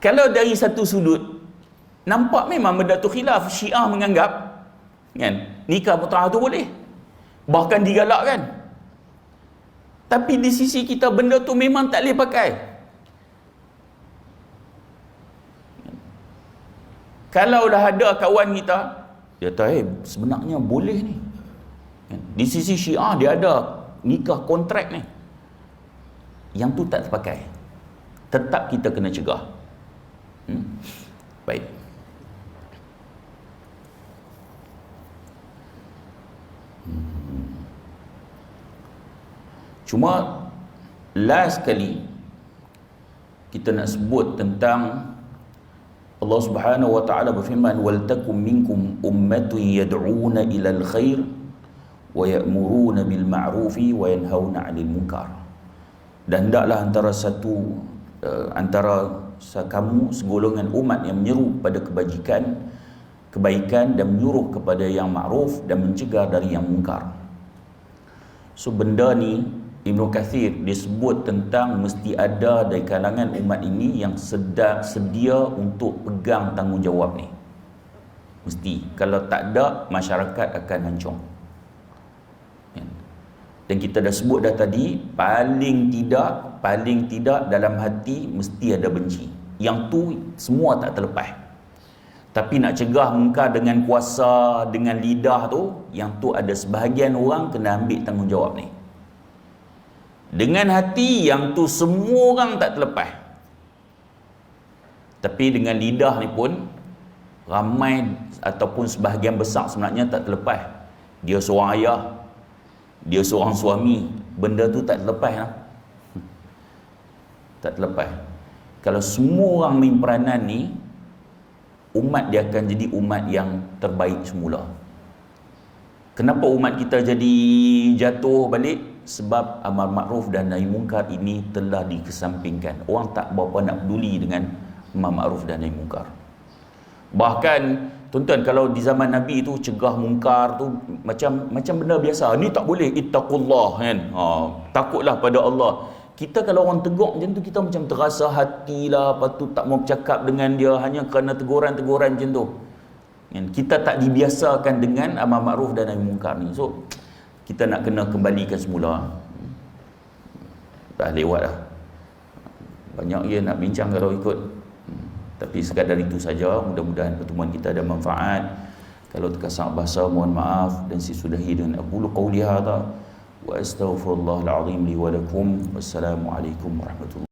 Kalau dari satu sudut, nampak memang benda tu khilaf. Syiah menganggap kan, nikah mut'ah tu boleh, bahkan digalakkan. Tapi di sisi kita benda tu memang tak boleh pakai. Kalau dah ada kawan kita, dia kata, sebenarnya boleh ni. Di sisi Syiah dia ada nikah kontrak ni. Yang tu tak terpakai. Tetap kita kena cegah. Baik. Cuma last kali kita nak sebut tentang Allah Subhanahu wa taala berfirman, wal takum minkum ummatun yad'una ilal khair wa ya'muruna bil ma'rufi wa yanhauna 'anil munkar. Dan hendaklah antara kamu segolongan umat yang menyeru pada kebaikan dan menyuruh kepada yang ma'ruf dan mencegah dari yang mungkar. So benda ni Ibnu Katsir disebut tentang mesti ada dari kalangan umat ini yang sedia untuk pegang tanggungjawab ni. Mesti. Kalau tak ada, masyarakat akan hancur. Dan kita dah sebut dah tadi, paling tidak dalam hati mesti ada benci. Yang tu semua tak terlepas. Tapi nak cegah mungkar dengan kuasa, dengan lidah tu, yang tu ada sebahagian orang kena ambil tanggungjawab ni. Dengan hati, yang tu semua orang tak terlepas. Tapi dengan lidah ni pun ramai ataupun sebahagian besar sebenarnya tak terlepas. Dia seorang ayah, dia seorang suami, benda tu tak terlepas lah. Tak terlepas. Kalau semua orang main peranan ni, umat dia akan jadi umat yang terbaik semula. Kenapa umat kita jadi jatuh balik? Sebab amal makruf dan nahi mungkar ini telah dikesampingkan. Orang tak berapa nak peduli dengan amal makruf dan nahi mungkar. Bahkan tuan-tuan, kalau di zaman Nabi tu cegah mungkar tu macam benda biasa. Ni tak boleh, ittaqullah kan. Takutlah pada Allah. Kita kalau orang tegur macam tu, kita macam terasa hatilah, lepas tu tak mau bercakap dengan dia hanya kerana teguran-teguran macam tu. Kita tak dibiasakan dengan amal makruf dan nahi mungkar ni. So kita nak kena kembalikan semula. dah lewat dah. Banyak dia nak bincang kalau ikut. Tapi sekadar itu saja. Mudah-mudahan pertemuan kita ada manfaat. Kalau terkasar bahasa, mohon maaf. Dan saya sudahi dengan aqulu qawli hadha wa astaghfirullahal azim li wa lakum. Wassalamualaikum warahmatullahi